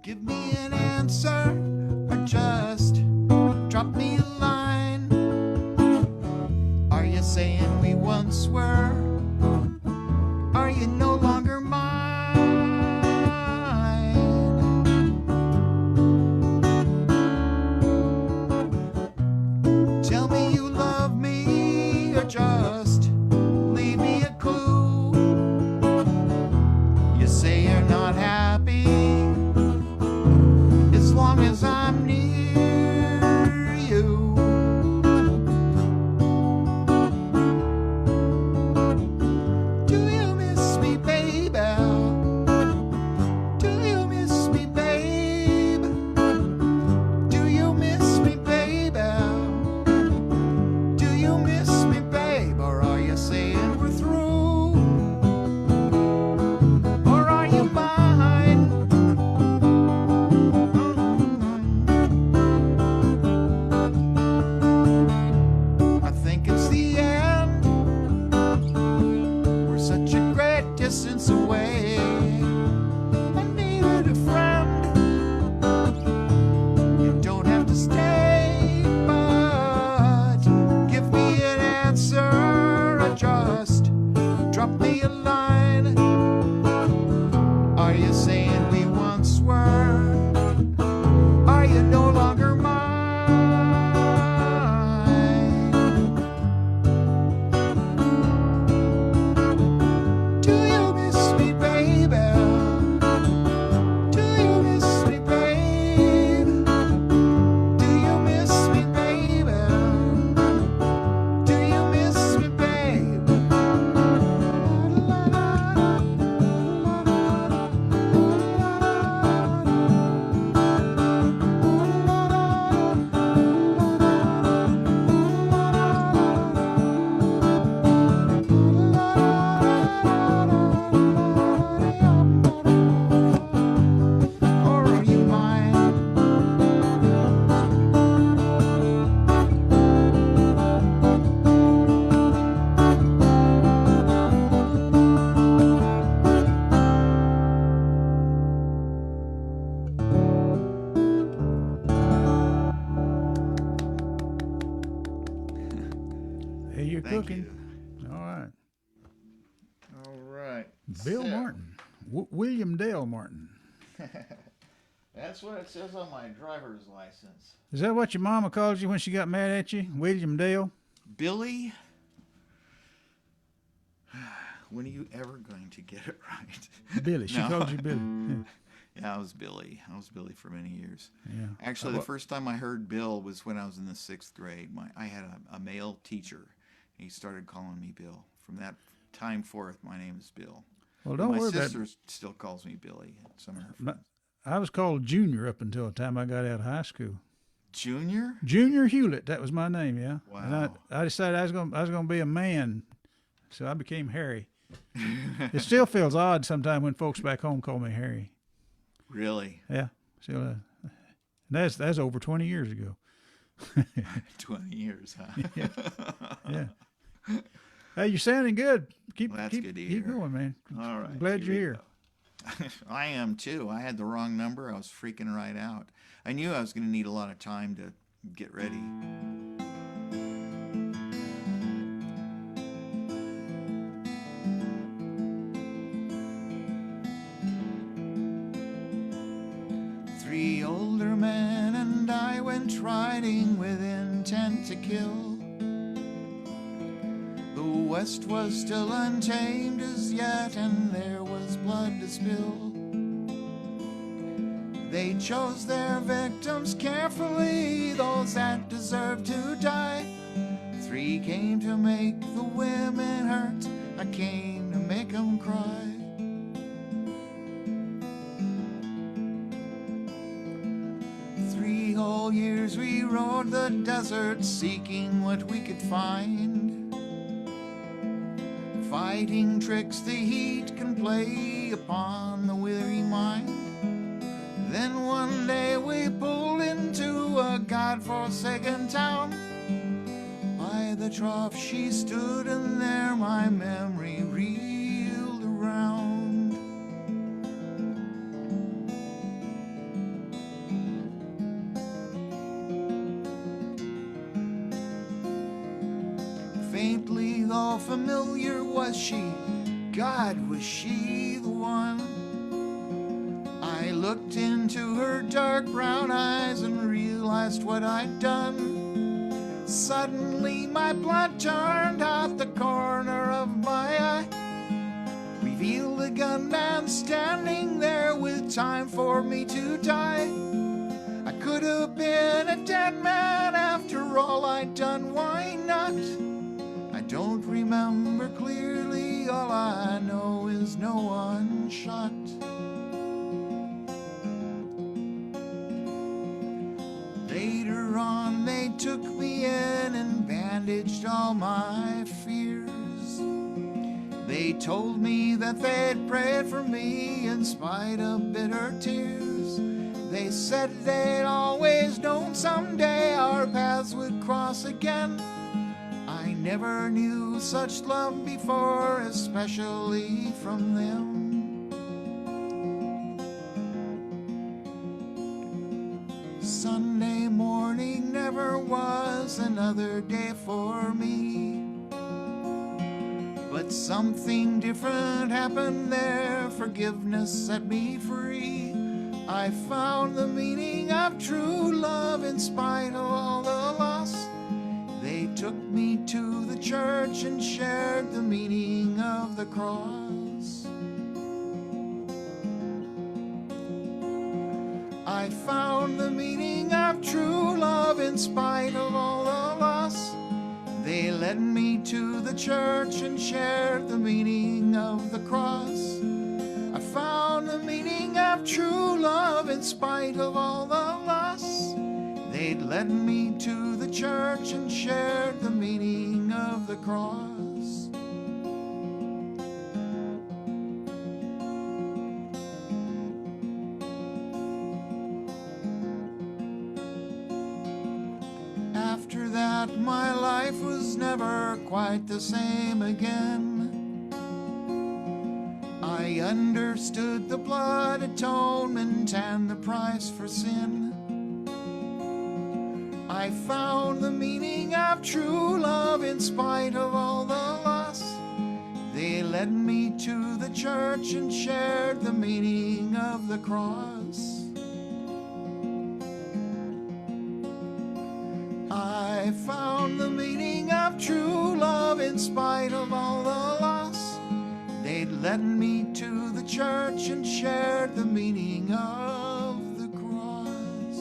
Give me an answer or just drop me a line. Are you saying we once were? Are you no longer mine? Tell me you love me or just leave me a clue. You say you're not happy as long as I'm near you. Do you miss me, baby? Do you miss me, babe? Do you miss me, baby? Do you miss me, babe? Or are you saying we're through? Or are you mine? I think it's the end. We're such a great distance away. I needed a friend. You don't have to stay, but give me an answer or just drop me a line. Are you saying we once were? Are you no longer mine? Do you miss me, baby? Do you miss me, babe? Do you miss me, baby? Do you miss me, babe? Or are you mine? Hey, you're Thank cooking. you. All right. All right. Bill So, Martin. William Dale Martin. That's what it says on my driver's license. Is that what your mama called you when she got mad at you? William Dale? Billy? When are you ever going to get it right? Billy. She No. called you Billy. Yeah. Yeah, I was Billy. I was Billy for many years. Yeah. Actually, the first time I heard Bill was when I was in the 6th grade. I had a male teacher. He started calling me Bill. From that time forth, my name is Bill. Well, don't my worry about sister still calls me Billy. Some of her My- friends. I was called Junior up until the time I got out of high school. Junior? Junior Hewlett, that was my name, yeah. Wow. And I decided I was gonna be a man, so I became Harry. It still feels odd sometimes when folks back home call me Harry. Really? Yeah. So that's over 20 years ago. 20 years, huh? Yeah. Hey, you're sounding good. Keep Well, that's keep, good to keep hear. going, man. All right. I'm glad you're we here. go. I am too. I had the wrong number. I was freaking right out. I knew I was going to need a lot of time to get ready. Three older men and I went riding with intent to kill. The West was still untamed as yet, and there was blood to spill. They chose their victims carefully, those that deserved to die. Three came to make the women hurt, I came to make them cry. Three whole years we rode the desert, seeking what we could find. Fighting tricks the heat can play upon the weary mind. Then one day we pulled into a godforsaken town. By the trough she stood, and there my memory reeled around. though familiar was she? God, was she the one? I looked into her dark brown eyes and realized what I'd done. Suddenly my blood turned out the corner of my eye. Revealed a gunman standing there with time for me to die. I could have been a dead man after all I'd done, why not? I don't remember clearly, all I know is no one shot. Later on they took me in and bandaged all my fears. They told me that they'd prayed for me in spite of bitter tears. They said they'd always known someday our paths would cross again. I never knew such love before, especially from them. Sunday morning never was another day for me. But something different happened there. Forgiveness set me free. I found the meaning of true love in spite of all the loss. They took me to the church and shared the meaning of the cross. I found the meaning of true love in spite of all the loss. They led me to the church and shared the meaning of the cross. I found the meaning of true love in spite of all the loss. They'd led me to the church and shared the meaning of the cross. After that, my life was never quite the same again. I understood the blood atonement and the price for sin. I found the meaning of true love in spite of all the loss. They led me to the church and shared the meaning of the cross. I found the meaning of true love in spite of all the loss. They'd led me to the church and shared the meaning of the cross.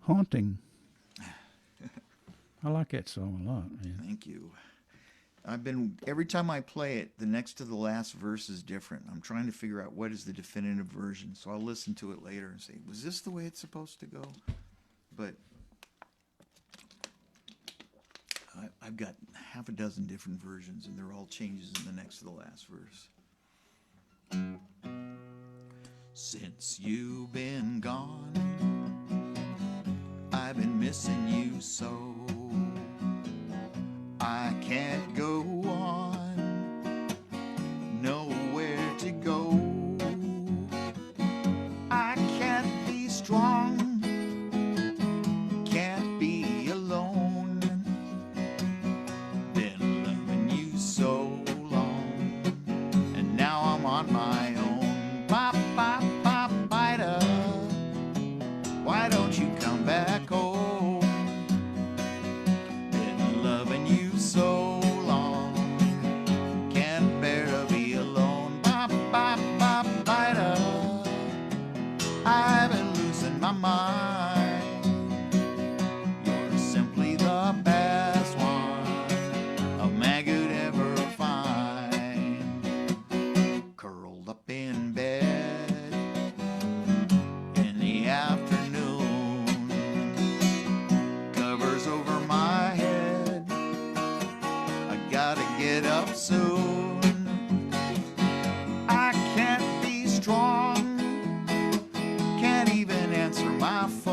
Haunting. I like that song a lot, man. Thank you. Every time I play it, the next to the last verse is different. I'm trying to figure out what is the definitive version, so I'll listen to it later and say, was this the way it's supposed to go? But I've got half a dozen different versions, and they're all changes in the next to the last verse. Since you've been gone, I've been missing you so. I can't go on, nowhere to go. I can't be strong, can't be alone. Been loving you so long, and now I'm on my own. Bop, bop, bop, bida. Why don't you come back home? So long, can't bear to be alone. Bop, bop, bop, bida. I've been losing my mind. You're simply the best one a man could ever find. Curled up in bed in the afternoon, covers over my head. Gotta get up soon. I can't be strong, can't even answer my phone.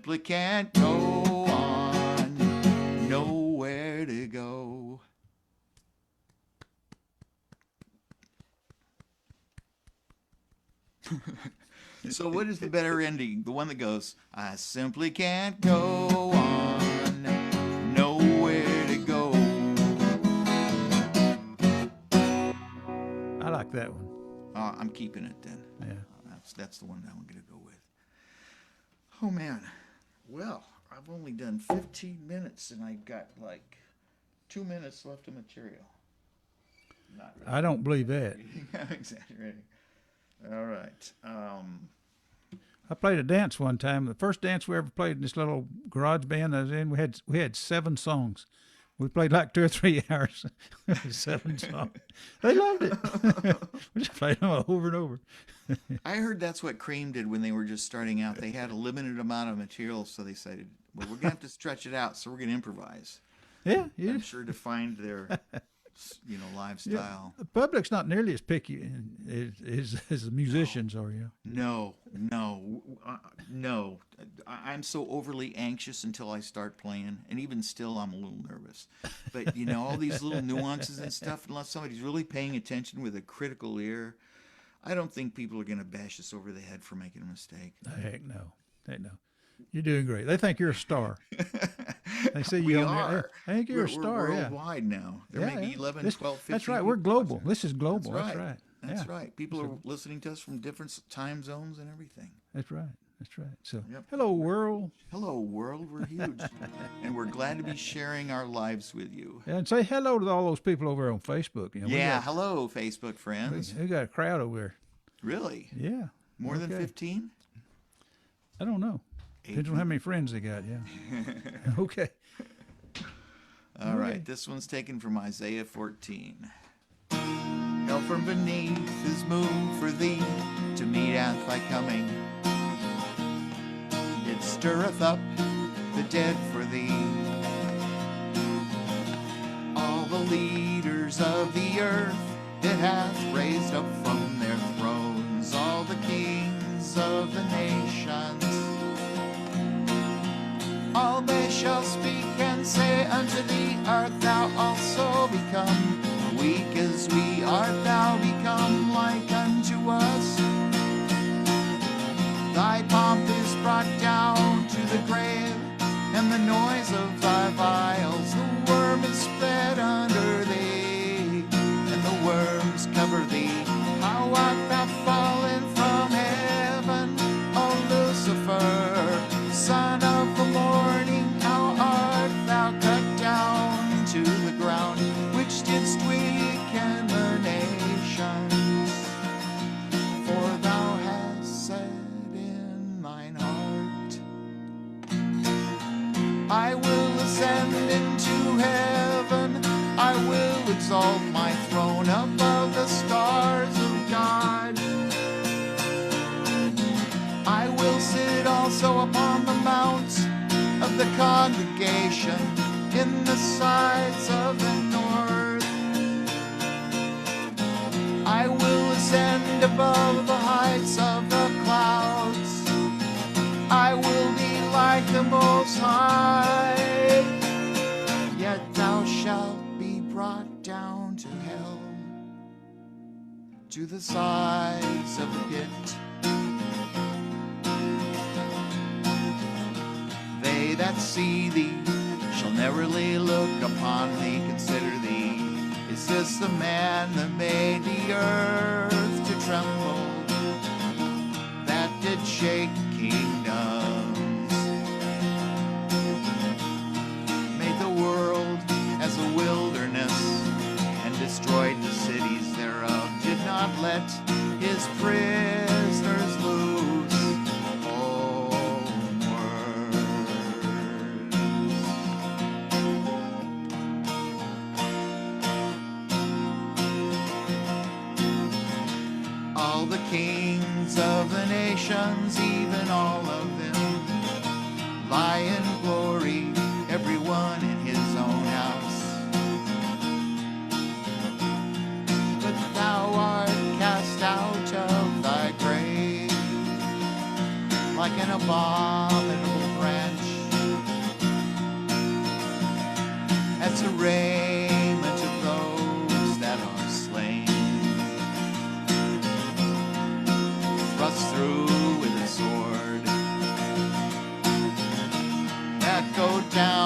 simply can't go on, nowhere to go. So what is the better ending? The one that goes, I simply can't go on, nowhere to go. I like that one. I'm keeping it then. Yeah. That's the one I'm going to go with. Oh, man. Well, I've only done 15 minutes, and I've got like 2 minutes left of material. Not really. I don't believe that. I'm exaggerating. All right. I played a dance one time. The first dance we ever played in this little garage band I was in, we had 7 songs. We played like 2 or 3 hours. 7 songs. They loved it. We just played them over and over. I heard that's what Cream did when they were just starting out. They had a limited amount of material, so they said, well, we're going to have to stretch it out, so we're going to improvise. Yeah. I'm sure to find their, lifestyle. The public's not nearly as picky as the musicians are, yeah. No. I'm so overly anxious until I start playing, and even still, I'm a little nervous. But, all these little nuances and stuff, unless somebody's really paying attention with a critical ear, I don't think people are going to bash us over the head for making a mistake. Heck no. You're doing great. They think you're a star. They see you on there. They think you're a star, we're worldwide now. There may be 11, 12, 15. That's right. We're global. This is global. That's right. That's right. People are listening to us from different time zones and everything. That's right. So, Hello, world. Hello, world. We're huge. And we're glad to be sharing our lives with you. And say hello to all those people over on Facebook. Hello, Facebook friends. We got a crowd over there. Really? Yeah. More than 15? I don't know. Depends on how many friends they got, yeah. Okay. All right. This one's taken from Isaiah 14. Hell from beneath is moved for thee to meet at thy coming. It stirreth up the dead for thee. All the leaders of the earth it hath raised up from their thrones. All the kings of the nations, all they shall speak and say unto thee, art thou also become weak as we? Art thou become like unto us? Thy pomp is brought down to the grave, and the noise of thy vials. The worm is spread under thee, and the worms cover thee. How art thou fallen from heaven, O Lucifer, son of the morning? How art thou cut down to the ground, which didst weaken the nations? For thou hast said in thine heart, I will ascend into heaven, I will exalt my throne above the stars of God. I will sit also upon the mount of the congregation in the sides of the north. I will ascend above the heights of the clouds. I will be like the Most High. Yet thou shalt be brought down to hell, to the sides of the pit. They that see thee shall narrowly look upon thee, consider thee. Is this the man that made the earth to tremble, that did shake kingdoms, made the world as a wilderness, and destroyed the cities thereof, did not let his prisoners loose? All the kings of the nations, even all of them, lie in glory, everyone in his own house. But thou art cast out of thy grave like an abominable branch. go down.